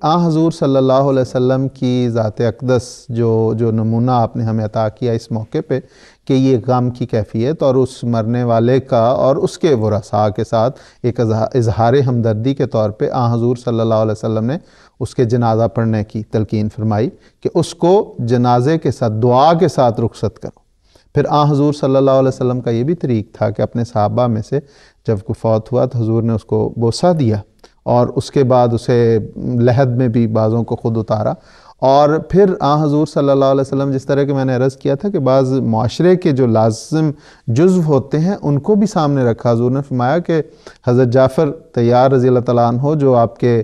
حضور صلی اللہ علیہ وسلم کی ذات اقدس جو نمونہ آپ نے ہمیں عطا کیا اس موقع پہ کہ یہ غم کی کیفیت اور اس مرنے والے کا اور اس کے ورثاء کے ساتھ ایک اظہار ہمدردی کے طور پہ حضور صلی اللہ علیہ وسلم نے اس کے جنازہ پڑھنے کی تلقین فرمائی کہ اس کو جنازے کے ساتھ دعا کے ساتھ رخصت کرو۔ پھر حضور صلی اللہ علیہ وسلم کا یہ بھی طریق تھا کہ اپنے صحابہ میں سے جب کوئی فوت ہوا تو حضور نے اس کو بوسہ دیا اور اس کے بعد اسے لحد میں بھی بعضوں کو خود اتارا، اور پھر حضور صلی اللہ علیہ وسلم جس طرح کہ میں نے عرض کیا تھا کہ بعض معاشرے کے جو لازم جزو ہوتے ہیں ان کو بھی سامنے رکھا۔ حضور نے فرمایا کہ حضرت جعفر طیار رضی اللہ تعالیٰ عنہ جو آپ کے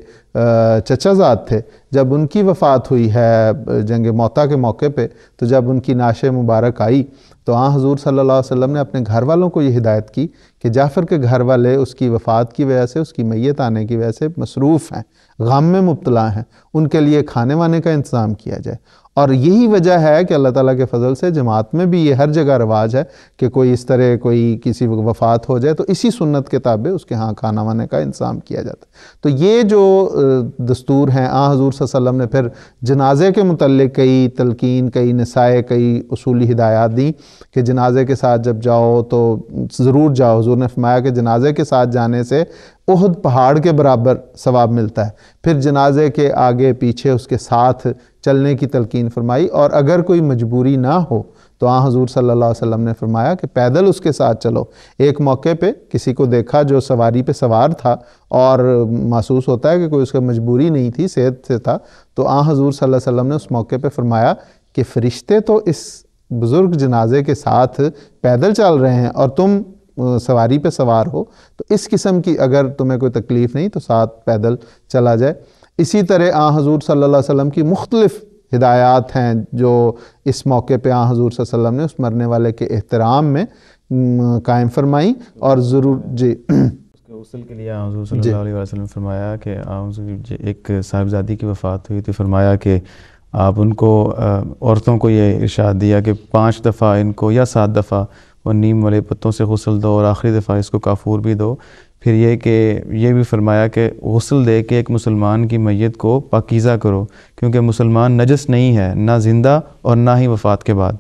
چچا زاد تھے، جب ان کی وفات ہوئی ہے جنگ موطا کے موقع پہ، تو جب ان کی نعش مبارک آئی تو حضور صلی اللہ علیہ وسلم نے اپنے گھر والوں کو یہ ہدایت کی کہ جعفر کے گھر والے اس کی وفات کی وجہ سے، اس کی میت آنے کی وجہ سے مصروف ہیں، غم میں مبتلا ہیں، ان کے لیے کھانے وانے کا انتظام کیا جائے۔ اور یہی وجہ ہے کہ اللہ تعالیٰ کے فضل سے جماعت میں بھی یہ ہر جگہ رواج ہے کہ کوئی اس طرح کوئی کسی وفات ہو جائے تو اسی سنت کے تابع اس کے ہاں کھانا وانے کا انتظام کیا جاتا ہے۔ تو یہ جو دستور ہیں حضور صلی اللہ علیہ وسلم نے پھر جنازے کے متعلق کئی تلقین، کئی نصائح، کئی اصولی ہدایات دیں کہ جنازے کے ساتھ جب جاؤ تو ضرور جاؤ۔ حضور نے فرمایا کہ جنازے کے ساتھ جانے سے احد پہاڑ کے برابر ثواب ملتا ہے۔ پھر جنازے کے آگے پیچھے اس کے ساتھ چلنے کی تلقین فرمائی، اور اگر کوئی مجبوری نہ ہو تو حضور صلی اللہ علیہ وسلم نے فرمایا کہ پیدل اس کے ساتھ چلو۔ ایک موقع پہ کسی کو دیکھا جو سواری پہ سوار تھا اور محسوس ہوتا ہے کہ کوئی اس کا مجبوری نہیں تھی، صحت سے تھا، تو حضور صلی اللہ علیہ وسلم نے اس موقع پہ فرمایا کہ فرشتے تو اس بزرگ جنازے کے ساتھ پیدل چل رہے ہیں اور تم سواری پہ سوار ہو، تو اس قسم کی اگر تمہیں کوئی تکلیف نہیں تو ساتھ پیدل چلا جائے۔ اسی طرح حضور صلی اللہ علیہ وسلم کی مختلف ہدایات ہیں جو اس موقع پہ حضور صلی اللہ علیہ وسلم نے اس مرنے والے کے احترام میں قائم فرمائیں، اور ضرور اس کے غسل کے لیے حضور صلی اللہ علیہ وسلم نے فرمایا کہ ایک صاحبزادی کی وفات ہوئی تو فرمایا کہ آپ ان کو عورتوں کو یہ ارشاد دیا کہ 5 دفعہ ان کو یا 7 دفعہ وہ نیم والے پتوں سے غسل دو، اور آخری دفعہ اس کو کافور بھی دو۔ پھر یہ بھی فرمایا کہ غسل دے کے ایک مسلمان کی میت کو پاکیزہ کرو، کیونکہ مسلمان نجس نہیں ہے، نہ زندہ اور نہ ہی وفات کے بعد۔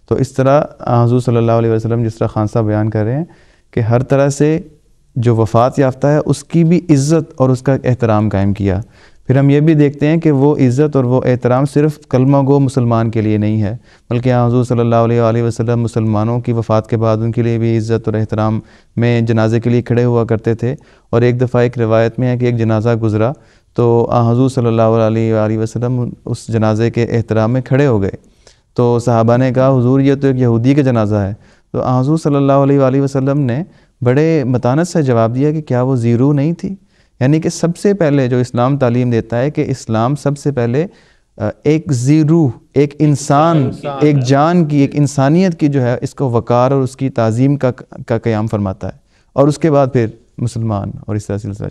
تو اس طرح حضور صلی اللہ علیہ وسلم جس طرح خان صاحب بیان کر رہے ہیں کہ ہر طرح سے جو وفات یافتہ ہے اس کی بھی عزت اور اس کا احترام قائم کیا۔ پھر ہم یہ بھی دیکھتے ہیں کہ وہ عزت اور وہ احترام صرف کلمہ گو مسلمان کے لیے نہیں ہے، بلکہ حضور صلی اللہ علیہ وسلم مسلمانوں کی وفات کے بعد ان کے لیے بھی عزت اور احترام میں جنازے کے لیے کھڑے ہوا کرتے تھے۔ اور ایک دفعہ ایک روایت میں ہے کہ ایک جنازہ گزرا تو حضور صلی اللہ علیہ وسلم اس جنازے کے احترام میں کھڑے ہو گئے، تو صحابہ نے کہا حضور یہ تو ایک یہودی کا جنازہ ہے، تو حضور صلی اللہ علیہ وسلم نے بڑے متانت سے جواب دیا کہ کیا وہ زیرو نہیں تھی؟ یعنی کہ سب سے پہلے جو اسلام تعلیم دیتا ہے کہ اسلام سب سے پہلے ایک زیرو، ایک انسان، ایک جان کی، ایک انسانیت کی جو ہے اس کو وقار اور اس کی تعظیم کا قیام فرماتا ہے، اور اس کے بعد پھر مسلمان، اور اس طرح سلسلہ